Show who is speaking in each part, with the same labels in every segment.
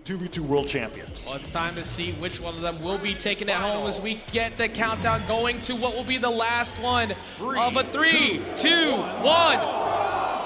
Speaker 1: 2v2 world champions.
Speaker 2: Well, it's time to see which one of them will be taking it home as we get the countdown going to what will be the last one of a 3, 2, 1.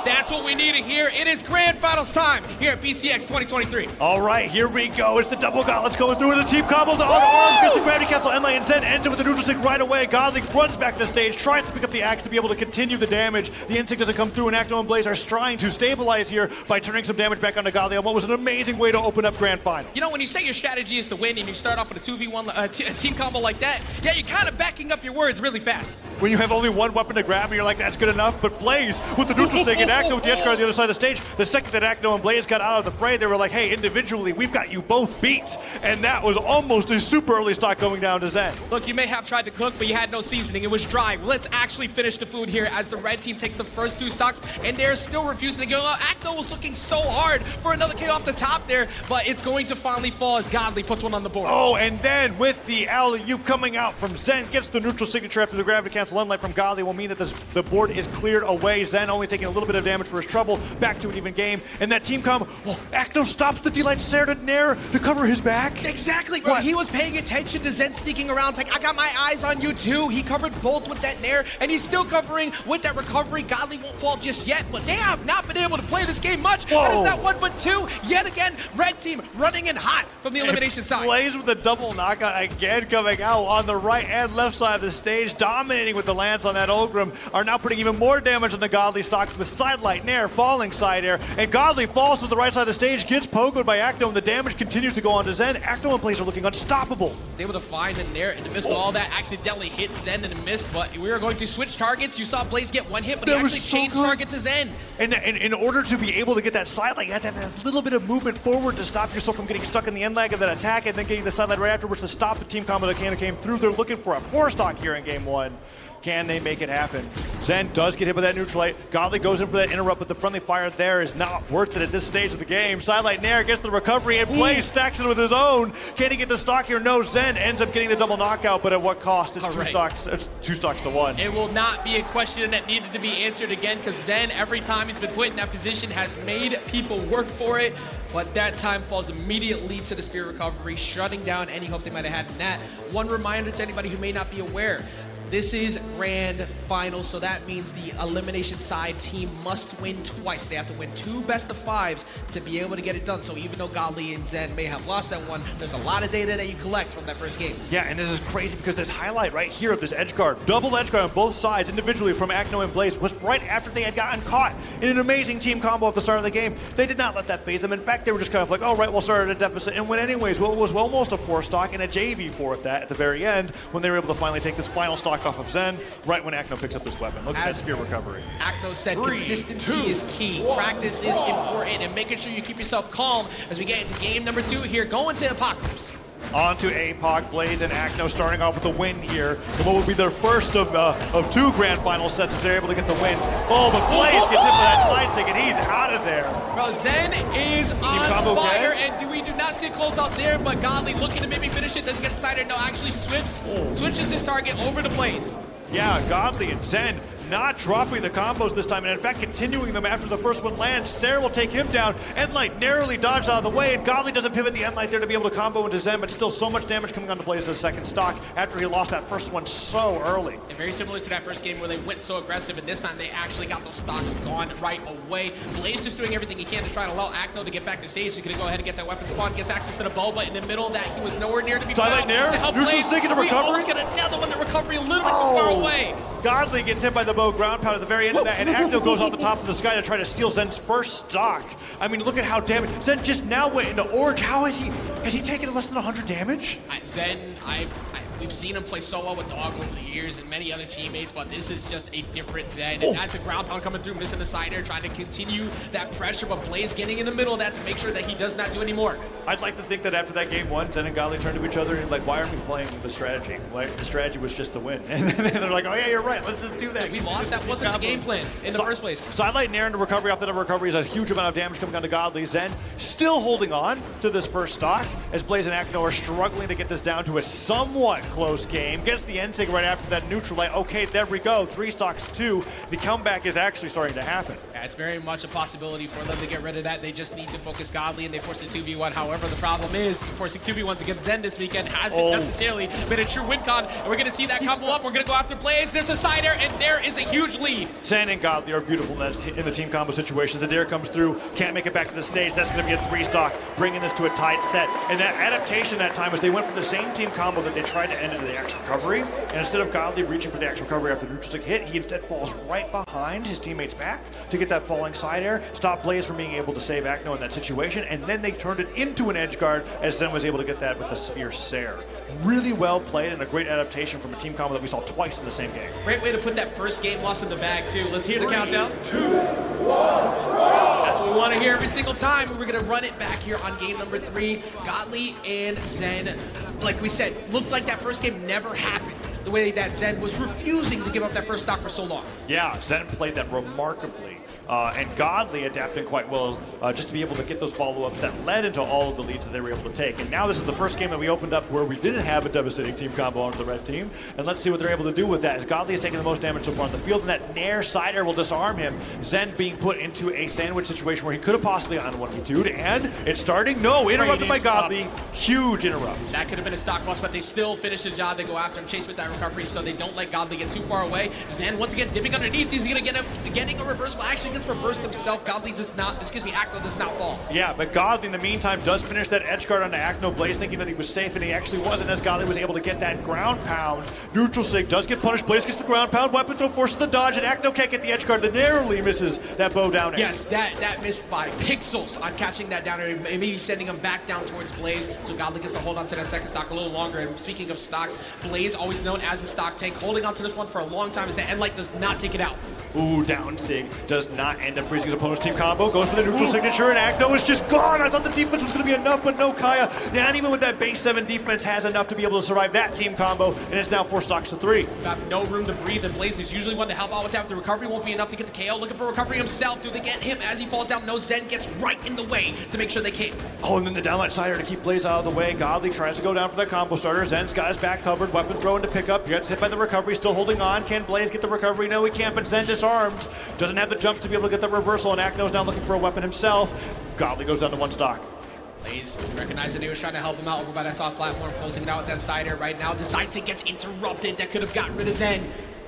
Speaker 2: That's what we need to hear. It is grand finals time here at BCX 2023.
Speaker 1: All right, here we go. It's the double gauntlets going through the team combo. The arm gets the gravity cancel. Enlay and Zen ends it with the neutral stick right away. Godly runs back to the stage, tries to pick up the axe to be able to continue the damage. The instinct doesn't come through, and Acno and Blaze are trying to stabilize here by turning some damage back onto Godly on what was an amazing way to open up grand final.
Speaker 2: You know, when you say your strategy is to win and you start off with a 2v1 team combo like that, yeah, you're kind of backing up your words really fast.
Speaker 1: When you have only one weapon to grab and you're like, that's good enough, but Blaze with the neutral stick and Acno with the edge guard on the other side of the stage, the second that Acno and Blaze got out of the fray, they were like, hey, individually, we've got you both beat. And that was almost a super early stock going down to Zen.
Speaker 2: Look, you may have tried to cook, but you had no seasoning. It was dry. Let's actually finish the food here as the red team takes the first 2 stocks, and they're still refusing to go out. Acno was looking so hard for another KO off the top there, but it's going to finally fall as Godly puts one on the board.
Speaker 1: Oh, and then with the alley-oop coming out from Zen, gets the neutral signature after the gravity cancel unlight from Godly will mean that the board is cleared away. Zen only taking a little bit of damage for his trouble, back to an even game. And that team combo, Acno stops the D-Light Sarah to Nair to cover his back.
Speaker 2: Exactly. Well, he was paying attention to Zen sneaking around. Like, I got my eyes on you too. He covered both with that Nair, and he's still covering with that recovery. Godly won't fall just yet, but they have not been able to play this game much. That is not 1 but 2. Yet again, red team running in hot from the elimination side.
Speaker 1: Blaze with a double knockout again coming out on the right and left side of the stage, dominating with the lance on that Ulgrim, are now putting even more damage on the Godly stocks with sidelight, Nair, falling side air, and Godly falls to the right side of the stage, gets pogoed by Acno, and the damage continues to go on to Zen. Acno and Blaze are looking unstoppable.
Speaker 2: Able to find in there in the midst of all that, accidentally hit Zen in the mist, but we were going to switch targets. You saw Blaze get 1 hit, but he actually changed target to Zen.
Speaker 1: And in order to be able to get that side light, you have to have a little bit of movement forward to stop yourself from getting stuck in the end lag of that attack, and then getting the side light right afterwards to stop the team combo that came through. They're looking for a 4 stock here in game 1. Can they make it happen? Zen does get hit with that neutral light. Godly goes in for that interrupt, but the friendly fire there is not worth it at this stage of the game. Sidelight Nair gets the recovery, and Blaze stacks it with his own. Can he get the stock here? No, Zen ends up getting the double knockout, but at what cost? It's 2 stocks. It's 2 stocks to 1.
Speaker 2: It will not be a question that needed to be answered again, because Zen, every time he's been put in that position, has made people work for it. But that time falls immediately to the Spirit recovery, shutting down any hope they might have had in that. One reminder to anybody who may not be aware, this is grand final, so that means the elimination side team must win twice. They have to win 2 best of 5s to be able to get it done. So even though Godly and Zen may have lost that one, there's a lot of data that you collect from that first game.
Speaker 1: Yeah, and this is crazy because this highlight right here of this edge guard, double edge guard on both sides individually from Acno and Blaze, was right after they had gotten caught in an amazing team combo at the start of the game. They did not let that phase them. In fact, they were just kind of like, oh, right, we'll start at a deficit and win anyways. Well, it was almost a 4 stock and a JV4 at that at the very end when they were able to finally take this final stock off of Zen right when Acno picks up this weapon. Look at that spear recovery.
Speaker 2: Acno said consistency is key. Practice is important, and making sure you keep yourself calm as we get into game number 2 here, going to Apocalypse.
Speaker 1: On to APOC, Blaze and Acno starting off with a win here. And what would be their first of 2 grand final sets if they're able to get the win. Oh, but Blaze gets hit for that side stick, and he's out of there.
Speaker 2: Bro, Zen is on fire, and we do not see a closeout there, but Godly looking to maybe finish it. Doesn't get the side air. No, actually switches his target over to Blaze.
Speaker 1: Yeah, Godly and Zen not dropping the combos this time, and in fact continuing them after the first one lands. Sarah will take him down. Endlight narrowly dodged out of the way, and Godly doesn't pivot the Endlight there to be able to combo into Zen, but still so much damage coming onto Blaze's second stock after he lost that first one so early.
Speaker 2: And very similar to that first game where they went so aggressive, and this time they actually got those stocks gone right away. Blaze just doing everything he can to try to allow Acno to get back to stage. He's going to go ahead and get that weapon spawn, gets access to the bow, but in the middle of that, he was nowhere near to be found.
Speaker 1: Nair,
Speaker 2: to help
Speaker 1: neutral
Speaker 2: Blaze.
Speaker 1: stick into recovery.
Speaker 2: Almost get another one, the recovery a little bit too far away.
Speaker 1: Godly gets hit by the bow ground pound at the very end of that, and Acno goes off the top of the sky to try to steal Zen's first stock. I mean, look at how damaged. Zen just now went into orange. How has he taken less than 100 damage?
Speaker 2: Zen, we've seen him play so well with Dog over the years and many other teammates, but this is just a different Zen. And that's a ground pound coming through, missing the side air, trying to continue that pressure, but Blaze getting in the middle of that to make sure that he does not do any more.
Speaker 1: I'd like to think that after that game 1, Zen and Godly turned to each other and like, why are we playing the strategy? Like, the strategy was just to win. And they're like, oh yeah, you're right, let's just do that.
Speaker 2: We lost, that wasn't the game plan in the first place.
Speaker 1: Sidelight Nair into recovery off the double recovery is a huge amount of damage coming onto Godly. Zen still holding on to this first stock as Blaze and Acno are struggling to get this down to a somewhat close game. Gets the end sig right after that neutral light. Okay, there we go. 3 stocks, 2. The comeback is actually starting to happen.
Speaker 2: Yeah, it's very much a possibility for them to get rid of that. They just need to focus Godly, and they force a 2v1. However, the problem is forcing 2v1s against Zen this weekend hasn't necessarily been a true win con. And we're going to see that combo up. We're going to go after Blaze. There's a side air, and there is a huge lead.
Speaker 1: Zen and Godly are beautiful in the team combo situation. The dare comes through, can't make it back to the stage. That's going to be a 3-stock, bringing this to a tied set. And that adaptation that time was they went for the same team combo that they tried to end into the axe recovery. And instead of Godly reaching for the axe recovery after the neutral stick hit, he instead falls right behind his teammate's back to get that falling side air, stop Blaze from being able to save Acno in that situation, and then they turned it into an edge guard as Zen was able to get that with the Spear Sair. Really well played and a great adaptation from a team combo that we saw twice in the same game.
Speaker 2: Great way to put that first game loss in the bag, too. Let's hear the countdown.
Speaker 3: 2, 1, roll!
Speaker 2: That's what we want to hear every single time. We're going to run it back here on game number 3. Godly and Zen, like we said, looked like that first game never happened. The way that Zen was refusing to give up that first stock for so long.
Speaker 1: Yeah, Zen played that remarkably. And Godly adapted quite well just to be able to get those follow-ups that led into all of the leads that they were able to take. And now this is the first game that we opened up where we didn't have a devastating team combo onto the red team. And let's see what they're able to do with that, as Godly has taken the most damage so far on the field, and that Nair side air will disarm him. Zen being put into a sandwich situation where he could have possibly gotten 1v2'd, and it's starting. No, interrupted by Godly. Huge interrupt.
Speaker 2: That could have been a stock loss, but they still finish the job. They go after him, chase with that recovery, so they don't let Godly get too far away. Zen, once again, dipping underneath. He's going to get him, getting a reversal. Actually gets reversed himself. Godly does not, Acno does not fall.
Speaker 1: Yeah, but Godly in the meantime does finish that edge guard onto Acno. Blaze thinking that he was safe, and he actually wasn't, as Godly was able to get that ground pound. Neutral sig does get punished. Blaze gets the ground pound. Weapon throw forces the dodge, and Acno can't get the edge guard. The narrowly misses that bow down air.
Speaker 2: Yes, that missed by pixels on catching that down air, maybe sending him back down towards Blaze, so Godly gets to hold on to that second stock a little longer. And speaking of stocks, Blaze, always known as a stock tank, holding on to this one for a long time as the end light does not take it out.
Speaker 1: Ooh, down sig does not end up freezing his opponent's team combo. Goes for the neutral signature, and Acno is just gone. I thought the defense was going to be enough, but no, Kaya. Not even with that base 7 defense has enough to be able to survive that team combo, and it's now 4 stocks to 3.
Speaker 2: Got no room to breathe, and Blaze is usually one to help out with that. The recovery won't be enough to get the KO. Looking for recovery himself. Do they get him as he falls down? No, Zen gets right in the way to make sure they can't.
Speaker 1: Oh, and then the downlight side air to keep Blaze out of the way. Godly tries to go down for that combo starter. Zen's got his back covered. Weapon throw into pickup. He gets hit by the recovery, still holding on. Can Blaze get the recovery? No, he can't, but Zen disarmed. Doesn't have the jumps to be able to get the reversal, and Acno's now looking for a weapon himself. Godly goes down to 1 stock.
Speaker 2: Blaze recognized that he was trying to help him out over by that top platform, closing it out with that side air right now. Decides it gets interrupted. That could have gotten rid of Zen.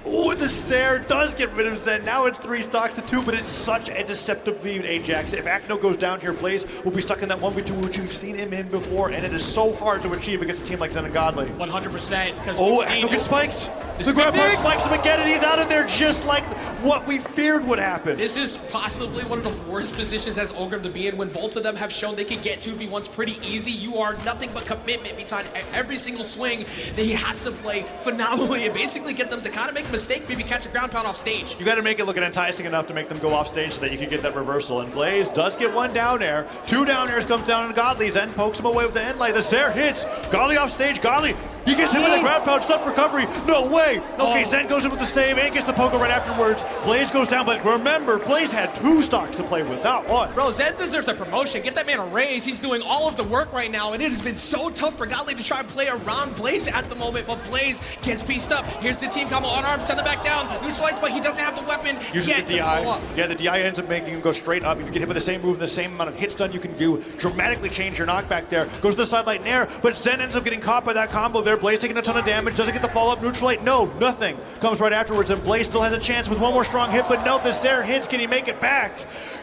Speaker 1: Oh, the Sair does get rid of Zen. Now it's 3 stocks to 2, but it's such a deceptive lead, Ajax. If Acno goes down here, Blaze will be stuck in that 1v2, which we've seen him in before, and it is so hard to achieve against a team like Zen and Godly.
Speaker 2: 100%.
Speaker 1: Oh, Acno gets spiked. The grab part spikes him again, and he's out of there just like what we feared would happen.
Speaker 2: This is possibly one of the worst positions as Ogrim to be in, when both of them have shown they can get 2v1s pretty easy. You are nothing but commitment behind every single swing that he has to play phenomenally and basically get them to kind of make a mistake, maybe catch a ground pound off stage.
Speaker 1: You got to make it look enticing enough to make them go off stage so that you can get that reversal. And Blaze does get 1 down air. 2 down airs comes down on Godly. Zen pokes him away with the end light. The Sair hits. Godly off stage. Godly, he gets hit with the ground pound, stuff recovery. No way. Okay, Zen goes in with the save and gets the poker right afterwards. Blaze goes down, but remember, Blaze had 2 stocks to play with, not 1.
Speaker 2: Bro, Zen deserves a promotion. Get that man a raise. He's doing all of the work right now, and it has been so tough for Godly to try and play around Blaze at the moment, but Blaze gets pieced up. Here's the team combo, unarmed, send it back down, neutralized, but he doesn't have the weapon
Speaker 1: Uses
Speaker 2: yet
Speaker 1: the DI.
Speaker 2: to follow up.
Speaker 1: Yeah, the DI ends up making him go straight up. If you get hit with the same move, the same amount of hit stun you can do, dramatically change your knockback there. Goes to the sidelight Nair, but Zen ends up getting caught by that combo there. Blaze taking a ton of damage, doesn't get the follow-up neutralite. No, nothing. Comes right afterwards, and Blaze still has a chance with 1 more strong hit, but no, the Sair hits. Can he make it back?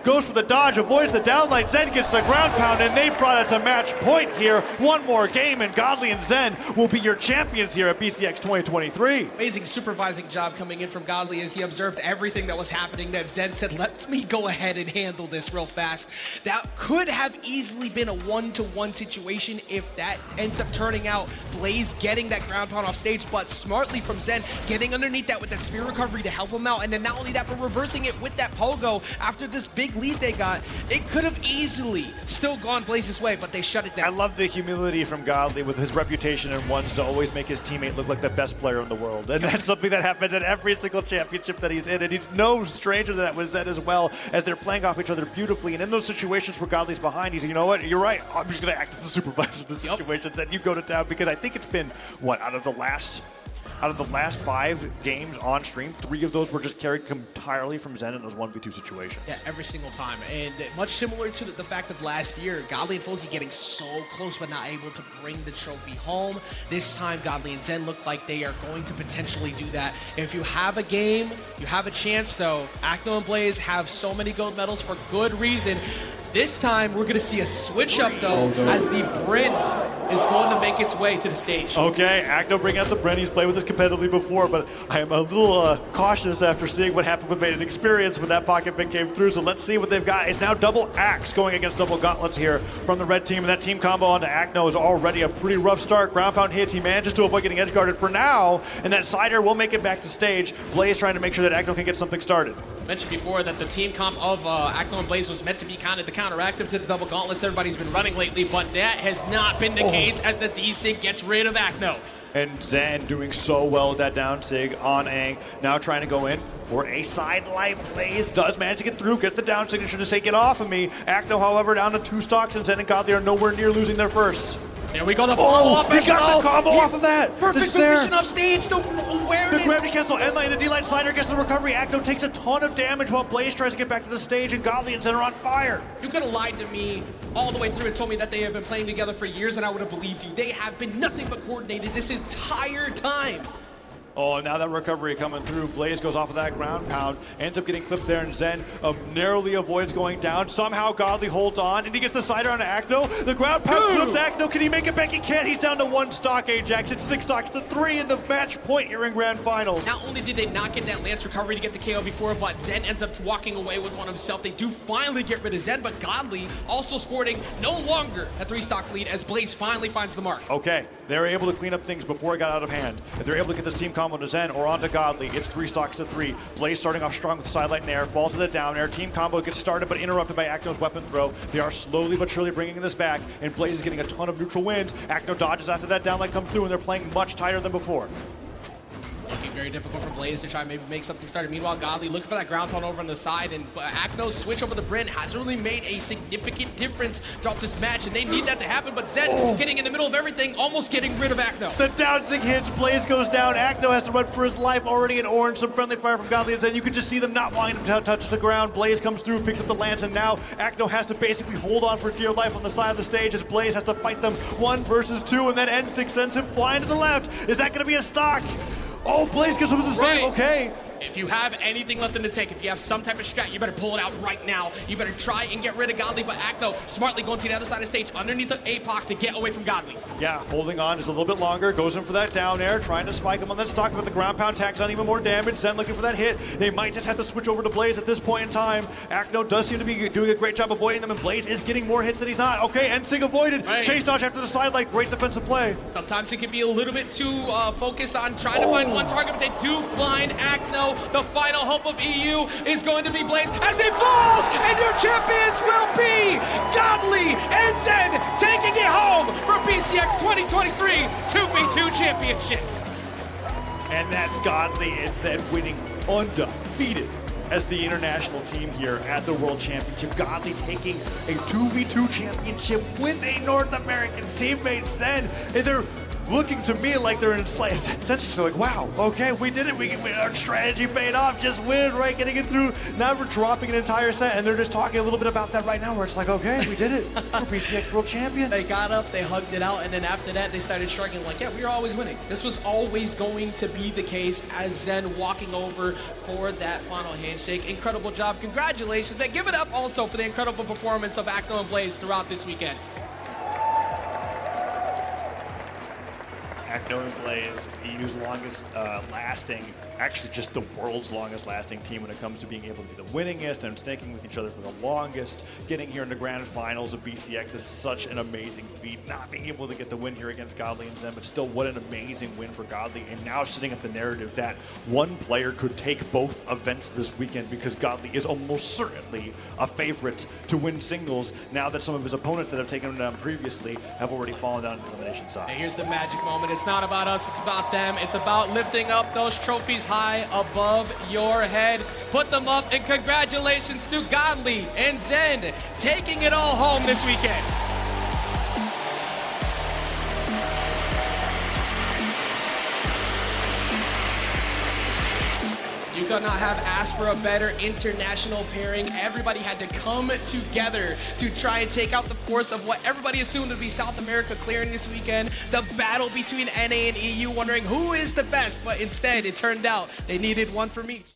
Speaker 1: Goes for the dodge, avoids the downlight. Zen gets the ground pound, and they brought it to match point here. 1 more game, and Godly and Zen will be your champions here at BCX 2023.
Speaker 2: Amazing supervising job coming in from Godly as he observed everything that was happening. That Zen said, let me go ahead and handle this real fast. That could have easily been a 1-to-1 situation if that ends up turning out Blaze getting that ground pound off stage, but smartly from Zen, getting underneath that with that spear recovery to help him out, and then not only that, but reversing it with that pogo after this big lead they got. It could have easily still gone Blaze's way, but they shut it down.
Speaker 1: I love the humility from Godly with his reputation in ones to always make his teammate look like the best player in the world. And that's something that happens at every single championship that he's in. And he's no stranger to that with Zen as well, as they're playing off each other beautifully. And in those situations where Godly's behind, he's, you know what, you're right. I'm just going to act as the supervisor of the situations. And you go to town, because I think it's been, what, out of the last out of the last 5 games on stream, 3 of those were just carried entirely from Zen in those 1v2 situations.
Speaker 2: Yeah, every single time. And much similar to the fact of last year, Godly and Fozy getting so close but not able to bring the trophy home. This time, Godly and Zen look like they are going to potentially do that. If you have a game, you have a chance though. Acno and Blaze have so many gold medals for good reason. This time, we're going to see a switch up, though, as the Bryn is going to make its way to the stage.
Speaker 1: Okay, Acno bringing out the Bryn. He's played with this competitively before, but I am a little cautious after seeing what happened with Maiden Experience when that pocket pick came through. So let's see what they've got. It's now double axe going against double gauntlets here from the red team. And that team combo onto Acno is already a pretty rough start. Ground pound hits. He manages to avoid getting edge guarded for now. And that sider will make it back to stage. Blaze trying to make sure that Acno can get something started.
Speaker 2: Mentioned before that the team comp of Acno and Blaze was meant to be kind of the counteractive to the double gauntlets everybody's been running lately, but that has not been the case as the D-Sig gets rid of Acno.
Speaker 1: And Zen doing so well with that down sig on Aang. Now trying to go in for a sidelight. Blaze does manage to get through, gets the down signature to say, get off of me. Acno, however, down to 2 stocks, and Zen and Godly are nowhere near losing their first.
Speaker 2: There we go, the follow-up.
Speaker 1: He got the combo off of that.
Speaker 2: Perfect position off stage, the awareness.
Speaker 1: The gravity cancel, end-line, the D-line slider gets the recovery. Acno takes a ton of damage while Blaze tries to get back to the stage, and Godly and Zen are on fire.
Speaker 2: You could have lied to me all the way through and told me that they have been playing together for years, and I would have believed you. They have been nothing but coordinated this entire time.
Speaker 1: Oh, now that recovery coming through. Blaze goes off of that ground pound, ends up getting clipped there, and Zen narrowly avoids going down. Somehow Godly holds on, and he gets the sider on Acno. The ground pound clips Acno. Can he make it back? He can't. He's down to 1 stock, Ajax. It's 6 stocks to 3 in the match point here in Grand Finals.
Speaker 2: Not only did they not get that Lance recovery to get the KO before, but Zen ends up walking away with one himself. They do finally get rid of Zen, but Godly also sporting no longer a 3 stock lead as Blaze finally finds the mark.
Speaker 1: Okay, they're able to clean up things before it got out of hand. If they're able to get this team combo to Zen or onto Godly, it's 3 stocks to 3. Blaze starting off strong with sidelight and air, falls to the down air. Team combo gets started but interrupted by Acno's weapon throw. They are slowly but surely bringing this back, and Blaze is getting a ton of neutral wins. Acno dodges after that downlight comes through, and they're playing much tighter than before.
Speaker 2: Looking very difficult for Blaze to try and maybe make something started. Meanwhile, Godly looking for that ground pound over on the side, and Acno's switch over the Bryn hasn't really made a significant difference throughout this match, and they need that to happen, but Zen getting in the middle of everything, almost getting rid of Acno.
Speaker 1: The down sig hits, Blaze goes down, Acno has to run for his life, already in orange, some friendly fire from Godly and Zen. You can just see them not wanting him to touch the ground. Blaze comes through, picks up the lance, and now Acno has to basically hold on for dear life on the side of the stage as Blaze has to fight them 1 versus 2, and then N6 sends him flying to the left. Is that going to be a stock? Oh, Blaze gets him with the save, okay.
Speaker 2: If you have anything left in the tank, if you have some type of strat, you better pull it out right now. You better try and get rid of Godly, but Acno smartly going to the other side of the stage underneath the APOC to get away from Godly.
Speaker 1: Yeah, holding on just a little bit longer, goes in for that down air, trying to spike him on that stock, but the ground pound tacks on even more damage. Zen looking for that hit. They might just have to switch over to Blaze at this point in time. Acno does seem to be doing a great job avoiding them, and Blaze is getting more hits than he's not. Okay, N-Sig avoided.
Speaker 2: Right.
Speaker 1: Chase dodge after the side, like great defensive play.
Speaker 2: Sometimes it can be a little bit too focused on trying to find one target, but they do find Acno. The final hope of EU is going to be Blaze as he falls, and your champions will be Godly and Zen taking it home for BCX 2023 2v2 championships.
Speaker 1: And that's Godly and Zen winning undefeated as the international team here at the World Championship. Godly taking a 2v2 championship with a North American teammate, Zen. And they're looking to me like they're in slight sense. They're like, wow, okay, we did it. Our strategy paid off. Just win, right? Getting it through. Now we're dropping an entire set, and they're just talking a little bit about that right now, where it's like, okay, we did it. We're BCX World Champion.
Speaker 2: They got up, they hugged it out, and then after that, they started shrugging like, yeah, we were always winning. This was always going to be the case as Zen walking over for that final handshake. Incredible job. Congratulations. Man, give it up also for the incredible performance of Acno and Blaze throughout this weekend.
Speaker 1: Acno and Blaze, EU's longest lasting, actually just the world's longest lasting team when it comes to being able to be the winningest and staking with each other for the longest. Getting here in the grand finals of BCX is such an amazing feat. Not being able to get the win here against Godly and Zen, but still what an amazing win for Godly. And now setting up the narrative that one player could take both events this weekend because Godly is almost certainly a favorite to win singles now that some of his opponents that have taken him down previously have already fallen down to the elimination side.
Speaker 2: And here's the magic moment. It's not about us, it's about them. It's about lifting up those trophies high above your head. Put them up, and congratulations to Godly and Zen taking it all home this weekend. could not have asked for a better international pairing. Everybody had to come together to try and take out the force of what everybody assumed would be South America clearing this weekend. The battle between NA and EU, wondering who is the best, but instead it turned out they needed one from each.